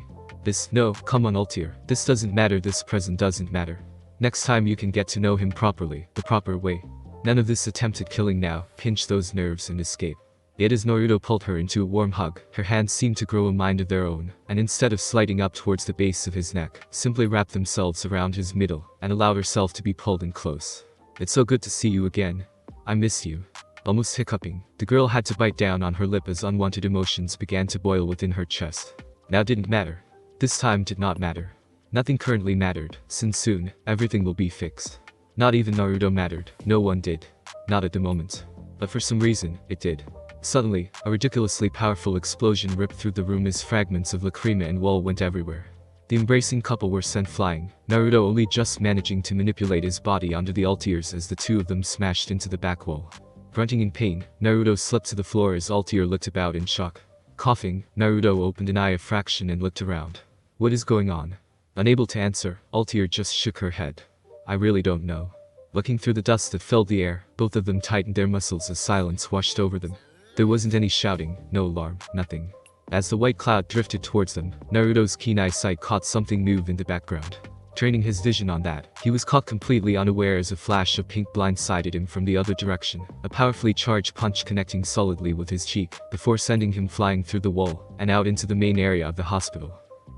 No, come on Ultear, this doesn't matter, this present doesn't matter. Next time you can get to know him properly, the proper way. None of this attempted killing now, pinch those nerves and escape." Yet as Naruto pulled her into a warm hug, her hands seemed to grow a mind of their own, and instead of sliding up towards the base of his neck, simply wrapped themselves around his middle, and allowed herself to be pulled in close. "It's so good to see you again. I miss you." Almost hiccuping, the girl had to bite down on her lip as unwanted emotions began to boil within her chest. Now didn't matter. This time did not matter. Nothing currently mattered, since soon, everything will be fixed. Not even Naruto mattered, no one did. Not at the moment. But for some reason, it did. Suddenly, a ridiculously powerful explosion ripped through the room as fragments of lacrima and wall went everywhere. The embracing couple were sent flying, Naruto only just managing to manipulate his body onto the Ultears as the two of them smashed into the back wall. Grunting in pain, Naruto slipped to the floor as Ultear looked about in shock. Coughing, Naruto opened an eye a fraction and looked around. "What is going on?" Unable to answer, Ultear just shook her head. "I really don't know." Looking through the dust that filled the air, both of them tightened their muscles as silence washed over them. There wasn't any shouting, no alarm, nothing. As the white cloud drifted towards them, Naruto's keen eyesight caught something move in the background. Training his vision on that, he was caught completely unaware as a flash of pink blindsided him from the other direction, a powerfully charged punch connecting solidly with his cheek, before sending him flying through the wall, and out into the main area of the hospital.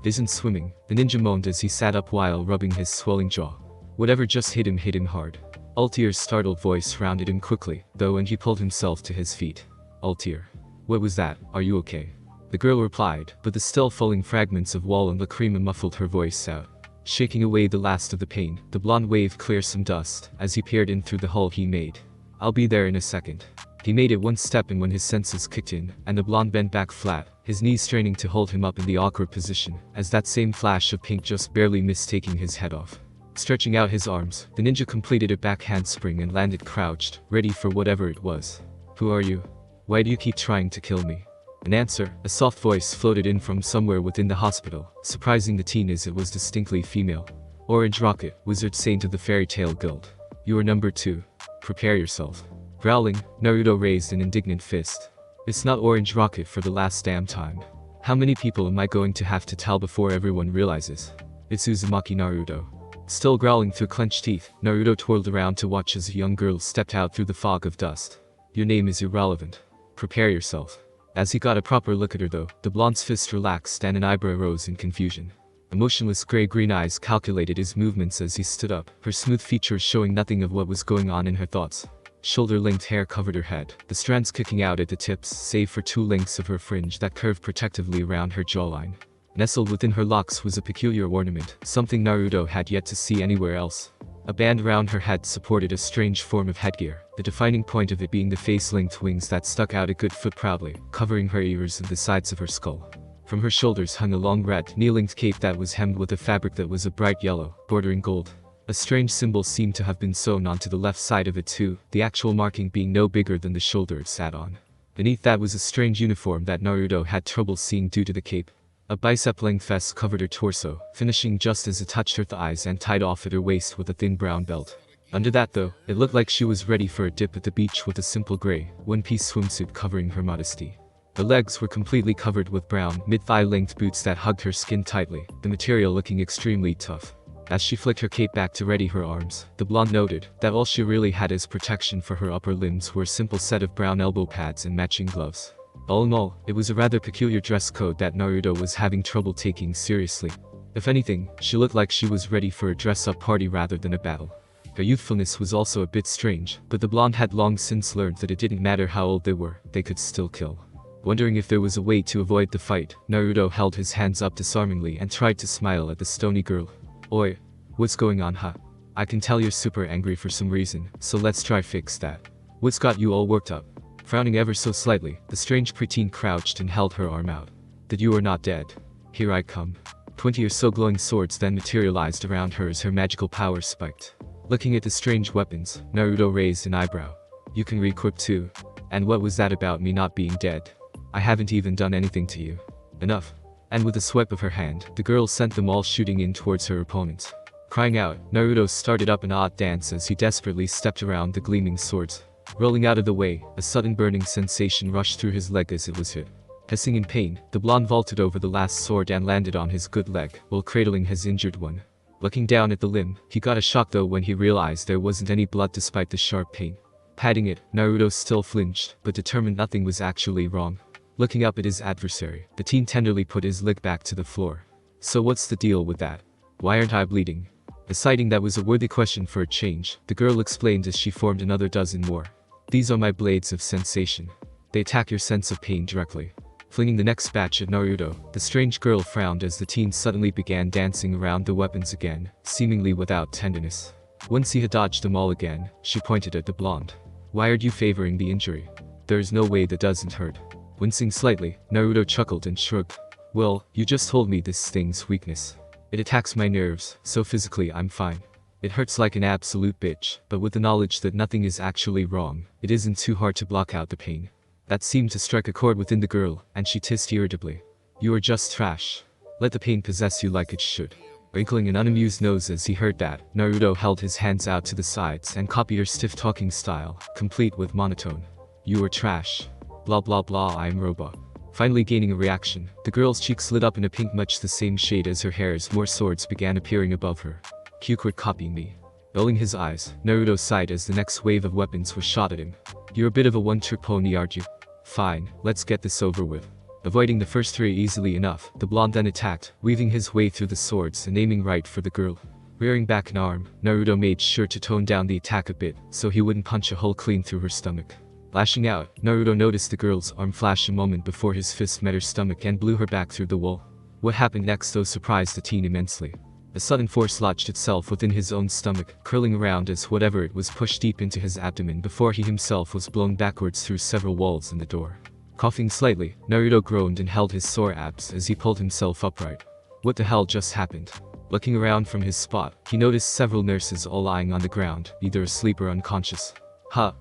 "Isn't swimming," the ninja moaned as he sat up while rubbing his swelling jaw. Whatever just hit him hard. Ultear's startled voice rounded him quickly, though, and he pulled himself to his feet. "Ultear. What was that, are you okay?" The girl replied, but the still falling fragments of wall and lacrima muffled her voice out. Shaking away the last of the pain, the blonde waved clear some dust as he peered in through the hole he made. "I'll be there in a second." He made it one step in when his senses kicked in, and the blonde bent back flat, his knees straining to hold him up in the awkward position, as that same flash of pink just barely missed taking his head off. Stretching out his arms, the ninja completed a back handspring and landed crouched, ready for whatever it was. "Who are you? Why do you keep trying to kill me?" An answer, a soft voice floated in from somewhere within the hospital, surprising the teen as it was distinctly female. "Orange Rocket, Wizard Saint of the Fairy Tale Guild. You are number 2. Prepare yourself." Growling, Naruto raised an indignant fist. "It's not Orange Rocket for the last damn time. How many people am I going to have to tell before everyone realizes? It's Uzumaki Naruto." Still growling through clenched teeth, Naruto twirled around to watch as a young girl stepped out through the fog of dust. "Your name is irrelevant. Prepare yourself." As he got a proper look at her though, the blonde's fist relaxed and an eyebrow rose in confusion. The motionless gray-green eyes calculated his movements as he stood up, her smooth features showing nothing of what was going on in her thoughts. Shoulder-length hair covered her head, the strands kicking out at the tips save for 2 lengths of her fringe that curved protectively around her jawline. Nestled within her locks was a peculiar ornament, something Naruto had yet to see anywhere else. A band around her head supported a strange form of headgear, the defining point of it being the face-length wings that stuck out a good foot proudly, covering her ears and the sides of her skull. From her shoulders hung a long red, knee-length cape that was hemmed with a fabric that was a bright yellow, bordering gold. A strange symbol seemed to have been sewn onto the left side of it too, the actual marking being no bigger than the shoulder it sat on. Beneath that was a strange uniform that Naruto had trouble seeing due to the cape. A bicep-length vest covered her torso, finishing just as it touched her thighs and tied off at her waist with a thin brown belt. Under that though, it looked like she was ready for a dip at the beach with a simple gray, one-piece swimsuit covering her modesty. The legs were completely covered with brown, mid-thigh length boots that hugged her skin tightly, the material looking extremely tough. As she flicked her cape back to ready her arms, the blonde noted that all she really had as protection for her upper limbs were a simple set of brown elbow pads and matching gloves. All in all, it was a rather peculiar dress code that Naruto was having trouble taking seriously. If anything, she looked like she was ready for a dress-up party rather than a battle. Her youthfulness was also a bit strange, but the blonde had long since learned that it didn't matter how old they were, they could still kill. Wondering if there was a way to avoid the fight, Naruto held his hands up disarmingly and tried to smile at the stony girl. "Oi, what's going on, huh? I can tell you're super angry for some reason, so let's try fix that. What's got you all worked up?" Frowning ever so slightly, the strange preteen crouched and held her arm out. "That you are not dead. Here I come." 20 or so glowing swords then materialized around her as her magical power spiked. Looking at the strange weapons, Naruto raised an eyebrow. "You can re-equip too. And what was that about me not being dead? I haven't even done anything to you." "Enough." And with a swipe of her hand, the girl sent them all shooting in towards her opponents. Crying out, Naruto started up an odd dance as he desperately stepped around the gleaming swords. Rolling out of the way, a sudden burning sensation rushed through his leg as it was hit. Hissing in pain, the blonde vaulted over the last sword and landed on his good leg, while cradling his injured one. Looking down at the limb, he got a shock though when he realized there wasn't any blood despite the sharp pain. Patting it, Naruto still flinched, but determined nothing was actually wrong. Looking up at his adversary, the teen tenderly put his leg back to the floor. "So what's the deal with that? Why aren't I bleeding?" Deciding that was a worthy question for a change, the girl explained as she formed another dozen more. "These are my blades of sensation. They attack your sense of pain directly." Flinging the next batch at Naruto, the strange girl frowned as the teen suddenly began dancing around the weapons again, seemingly without tenderness. Once he had dodged them all again, she pointed at the blonde. "Why are you favoring the injury? There is no way that doesn't hurt." Wincing slightly, Naruto chuckled and shrugged. "Well, you just told me this thing's weakness. It attacks my nerves, so physically I'm fine. It hurts like an absolute bitch, but with the knowledge that nothing is actually wrong, it isn't too hard to block out the pain." That seemed to strike a chord within the girl, and she hissed irritably. "You are just trash. Let the pain possess you like it should." Wrinkling an unamused nose as he heard that, Naruto held his hands out to the sides and copied her stiff talking style, complete with monotone. "You are trash. Blah blah blah, I'm robot." Finally gaining a reaction, the girl's cheeks lit up in a pink much the same shade as her hair as more swords began appearing above her. "You quit copying me." Rolling his eyes, Naruto sighed as the next wave of weapons was shot at him. "You're a bit of a one-trick pony, aren't you? Fine, let's get this over with." Avoiding the first 3 easily enough, the blonde then attacked, weaving his way through the swords and aiming right for the girl. Rearing back an arm, Naruto made sure to tone down the attack a bit, so he wouldn't punch a hole clean through her stomach. Lashing out, Naruto noticed the girl's arm flash a moment before his fist met her stomach and blew her back through the wall. What happened next though surprised the teen immensely. A sudden force lodged itself within his own stomach, curling around as whatever it was pushed deep into his abdomen before he himself was blown backwards through several walls and the door. Coughing slightly, Naruto groaned and held his sore abs as he pulled himself upright. What the hell just happened? Looking around from his spot, he noticed several nurses all lying on the ground, either asleep or unconscious.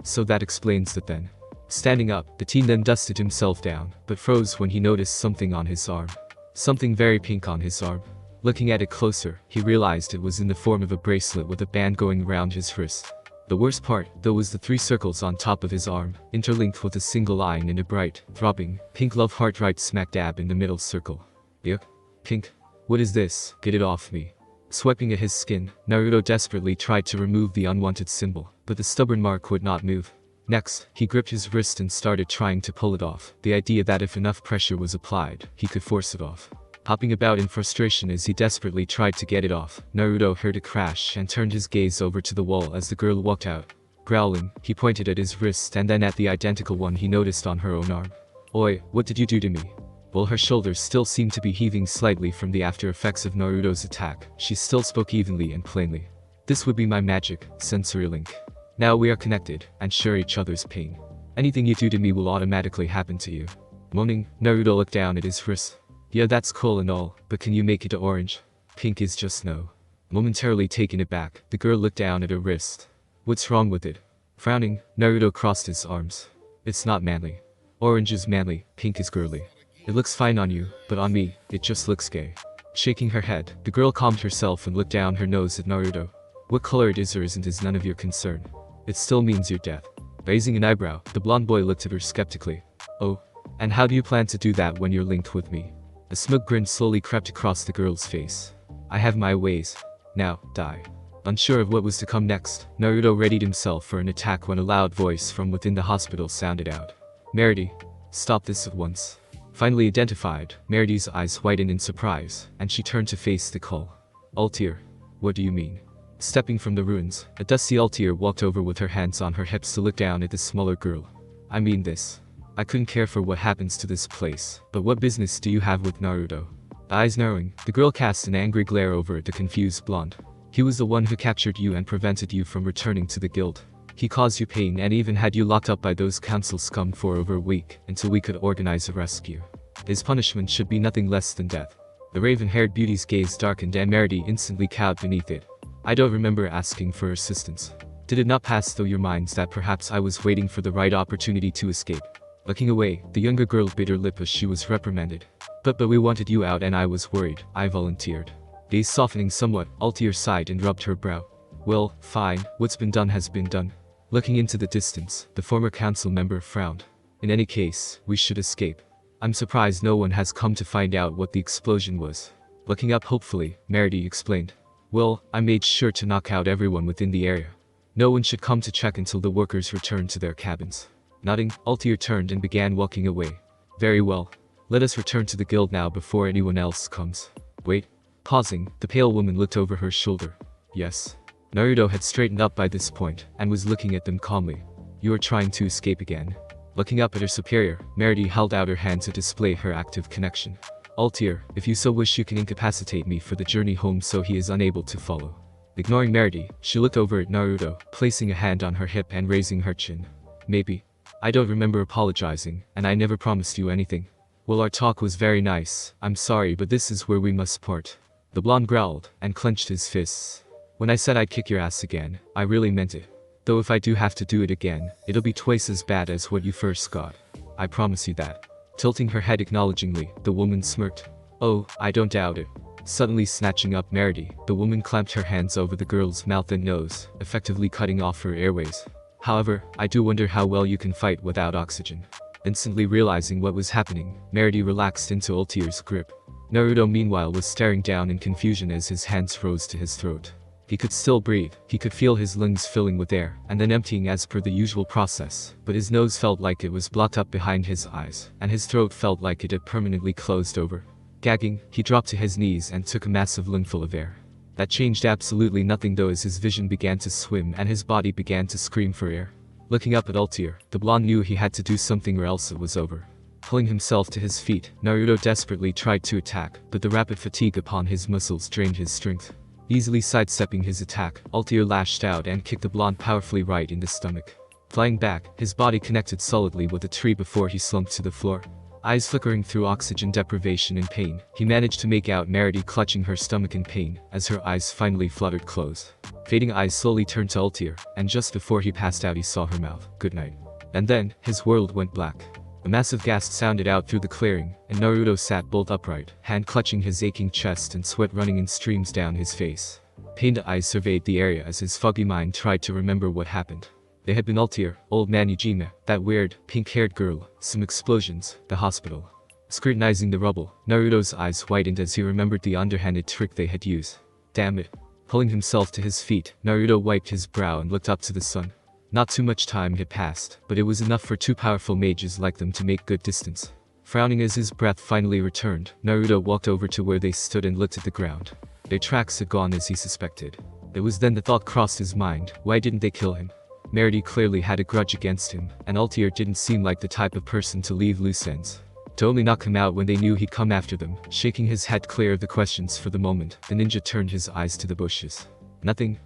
So that explains it then. Standing up, the teen then dusted himself down, but froze when he noticed something on his arm. Something very pink on his arm. Looking at it closer, he realized it was in the form of a bracelet with a band going around his wrist. The worst part, though, was the 3 circles on top of his arm, interlinked with a single line in a bright, throbbing, pink love heart right smack dab in the middle circle. Yuck. Pink. What is this? Get it off me. Swiping at his skin, Naruto desperately tried to remove the unwanted symbol, but the stubborn mark would not move. Next, he gripped his wrist and started trying to pull it off, the idea that if enough pressure was applied, he could force it off. Hopping about in frustration as he desperately tried to get it off, Naruto heard a crash and turned his gaze over to the wall as the girl walked out. Growling, he pointed at his wrist and then at the identical one he noticed on her own arm. Oi, what did you do to me? While her shoulders still seemed to be heaving slightly from the after effects of Naruto's attack, she still spoke evenly and plainly. This would be my magic, sensory link. Now we are connected, and share each other's pain. Anything you do to me will automatically happen to you. Moaning, Naruto looked down at his wrist. Yeah, that's cool and all, but can you make it orange? Pink is just no. Momentarily taken aback, the girl looked down at her wrist. What's wrong with it? Frowning, Naruto crossed his arms. It's not manly. Orange is manly, pink is girly. It looks fine on you, but on me, it just looks gay. Shaking her head, the girl calmed herself and looked down her nose at Naruto. What color it is or isn't is none of your concern. It still means your death. Raising an eyebrow, the blonde boy looked at her skeptically. Oh, and how do you plan to do that when you're linked with me? A smug grin slowly crept across the girl's face. I have my ways. Now, die. Unsure of what was to come next, Naruto readied himself for an attack when a loud voice from within the hospital sounded out. Meredi, stop this at once. Finally identified, Meredi's eyes widened in surprise, and she turned to face the call. Ultear, what do you mean? Stepping from the ruins, a dusty Ultear walked over with her hands on her hips to look down at the smaller girl. I mean this. I couldn't care for what happens to this place, but what business do you have with Naruto? Eyes narrowing, the girl cast an angry glare over at the confused blonde. He was the one who captured you and prevented you from returning to the guild. He caused you pain and even had you locked up by those council scum for over a week until we could organize a rescue. His punishment should be nothing less than death. The raven-haired beauty's gaze darkened and Meredi instantly cowed beneath it. I don't remember asking for assistance. Did it not pass through your minds that perhaps I was waiting for the right opportunity to escape? Looking away, the younger girl bit her lip as she was reprimanded. But we wanted you out and I was worried, I volunteered. Gaze softening somewhat, Ultear sighed and rubbed her brow. Well, fine, what's been done has been done. Looking into the distance, the former council member frowned. In any case, we should escape. I'm surprised no one has come to find out what the explosion was. Looking up hopefully, Meredi explained. Well, I made sure to knock out everyone within the area. No one should come to check until the workers return to their cabins. Nodding, Ultear turned and began walking away. Very well. Let us return to the guild now before anyone else comes. Wait. Pausing, the pale woman looked over her shoulder. Yes. Naruto had straightened up by this point, and was looking at them calmly. You are trying to escape again. Looking up at her superior, Meredi held out her hand to display her active connection. Ultear, if you so wish you can incapacitate me for the journey home so he is unable to follow. Ignoring Meredi, she looked over at Naruto, placing a hand on her hip and raising her chin. Maybe. I don't remember apologizing, and I never promised you anything. Well, our talk was very nice, I'm sorry but this is where we must part. The blonde growled, and clenched his fists. When I said I'd kick your ass again, I really meant it. Though if I do have to do it again, it'll be twice as bad as what you first got. I promise you that. Tilting her head acknowledgingly, the woman smirked. Oh, I don't doubt it. Suddenly snatching up Meredi, the woman clamped her hands over the girl's mouth and nose, effectively cutting off her airways. However, I do wonder how well you can fight without oxygen. Instantly realizing what was happening, Meredi relaxed into Ultear's grip. Naruto meanwhile was staring down in confusion as his hands rose to his throat. He could still breathe, he could feel his lungs filling with air, and then emptying as per the usual process, but his nose felt like it was blocked up behind his eyes, and his throat felt like it had permanently closed over. Gagging, he dropped to his knees and took a massive lungful of air. That changed absolutely nothing though as his vision began to swim and his body began to scream for air. Looking up at Ultear, the blonde knew he had to do something or else it was over. Pulling himself to his feet, Naruto desperately tried to attack, but the rapid fatigue upon his muscles drained his strength. Easily sidestepping his attack, Ultear lashed out and kicked the blonde powerfully right in the stomach. Flying back, his body connected solidly with a tree before he slumped to the floor. Eyes flickering through oxygen deprivation and pain, he managed to make out Meredi clutching her stomach in pain as her eyes finally fluttered close. Fading eyes slowly turned to Ultear, and just before he passed out he saw her mouth, "Good night." And then, his world went black. A massive gasp sounded out through the clearing, and Naruto sat bolt upright, hand clutching his aching chest and sweat running in streams down his face. Pained eyes surveyed the area as his foggy mind tried to remember what happened. They had been Ultear, old man Eugene, that weird, pink-haired girl, some explosions, the hospital. Scrutinizing the rubble, Naruto's eyes widened as he remembered the underhanded trick they had used. Damn it. Pulling himself to his feet, Naruto wiped his brow and looked up to the sun. Not too much time had passed, but it was enough for two powerful mages like them to make good distance. Frowning as his breath finally returned, Naruto walked over to where they stood and looked at the ground. Their tracks had gone as he suspected. It was then the thought crossed his mind, why didn't they kill him? Meredi clearly had a grudge against him, and Ultear didn't seem like the type of person to leave loose ends. To only knock him out when they knew he'd come after them, shaking his head clear of the questions for the moment, the ninja turned his eyes to the bushes. Nothing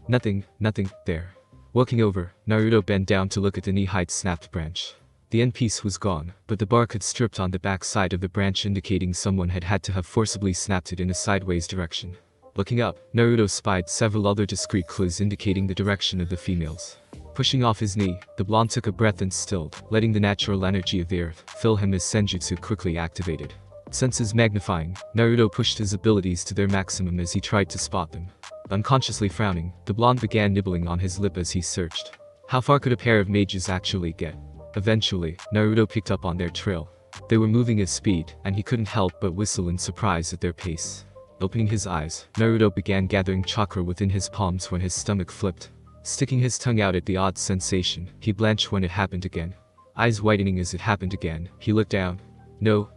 there. Walking over, Naruto bent down to look at the knee-height snapped branch. The end piece was gone, but the bark had stripped on the back side of the branch, indicating someone had to have forcibly snapped it in a sideways direction. Looking up, Naruto spied several other discrete clues indicating the direction of the females. Pushing off his knee, the blonde took a breath and stilled, letting the natural energy of the earth fill him as senjutsu quickly activated. Senses magnifying, Naruto pushed his abilities to their maximum as he tried to spot them. Unconsciously frowning, the blonde began nibbling on his lip as he searched. How far could a pair of mages actually get? Eventually, Naruto picked up on their trail. They were moving at speed, and he couldn't help but whistle in surprise at their pace. Opening his eyes, Naruto began gathering chakra within his palms when his stomach flipped. Sticking his tongue out at the odd sensation, he blanched when it happened again. Eyes widening as it happened again, he looked down. No,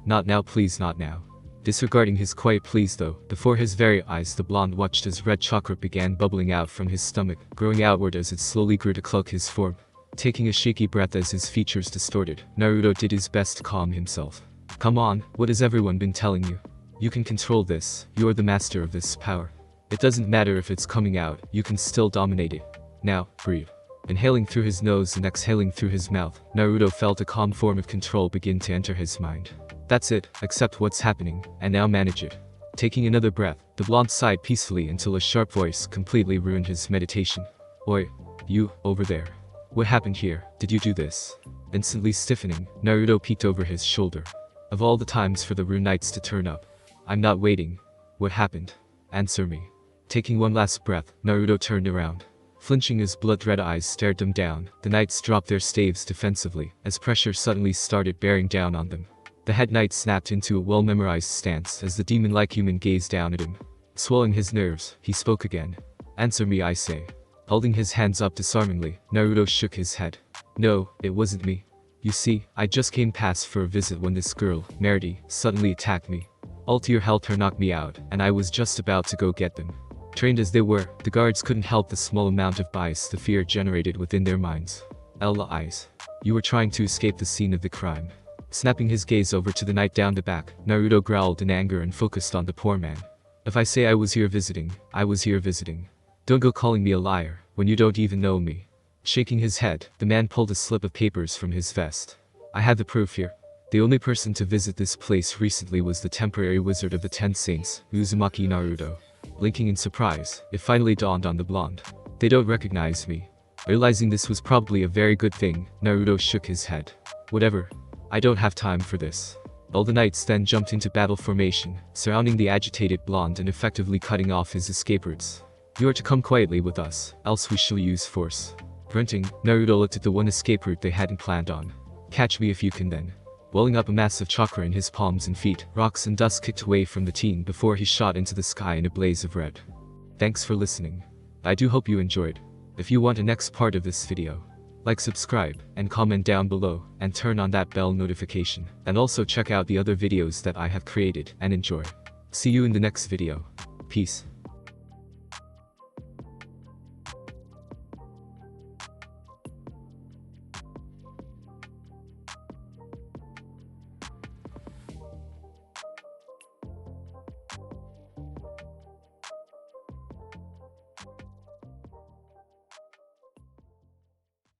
not now, please, not now. Disregarding his quiet pleas though, before his very eyes the blonde watched as red chakra began bubbling out from his stomach, growing outward as it slowly grew to cloak his form. Taking a shaky breath as his features distorted, Naruto did his best to calm himself. Come on, what has everyone been telling you? You can control this, you're the master of this power. It doesn't matter if it's coming out, you can still dominate it. Now, breathe. Inhaling through his nose and exhaling through his mouth, Naruto felt a calm form of control begin to enter his mind. That's it, accept what's happening, and now manage it. Taking another breath, the blonde sighed peacefully until a sharp voice completely ruined his meditation. Oi, you, over there. What happened here? Did you do this? Instantly stiffening, Naruto peeked over his shoulder. Of all the times for the Rune Knights to turn up. I'm not waiting. What happened? Answer me. Taking one last breath, Naruto turned around. Flinching as blood-red eyes stared them down, the knights dropped their staves defensively, as pressure suddenly started bearing down on them. The head knight snapped into a well-memorized stance as the demon-like human gazed down at him. Swallowing his nerves, he spoke again. Answer me, I say. Holding his hands up disarmingly, Naruto shook his head. No, it wasn't me. You see, I just came past for a visit when this girl, Meredi, suddenly attacked me. Ultear helped her knock me out, and I was just about to go get them. Trained as they were, the guards couldn't help the small amount of bias the fear generated within their minds. Eyes. You were trying to escape the scene of the crime. Snapping his gaze over to the knight down the back, Naruto growled in anger and focused on the poor man. If I say I was here visiting, I was here visiting. Don't go calling me a liar, when you don't even know me. Shaking his head, the man pulled a slip of papers from his vest. I have the proof here. The only person to visit this place recently was the temporary wizard of the 10 Saints, Uzumaki Naruto. Blinking in surprise, it finally dawned on the blonde. They don't recognize me. Realizing this was probably a very good thing, Naruto shook his head. Whatever. I don't have time for this. All the knights then jumped into battle formation, surrounding the agitated blonde and effectively cutting off his escape routes. You are to come quietly with us, else we shall use force. Grunting, Naruto looked at the one escape route they hadn't planned on. Catch me if you can then. Welling up a massive chakra in his palms and feet, rocks and dust kicked away from the teen before he shot into the sky in a blaze of red. Thanks for listening. I do hope you enjoyed. If you want a next part of this video, like, subscribe, and comment down below, and turn on that bell notification, and also check out the other videos that I have created, and enjoy. See you in the next video. Peace.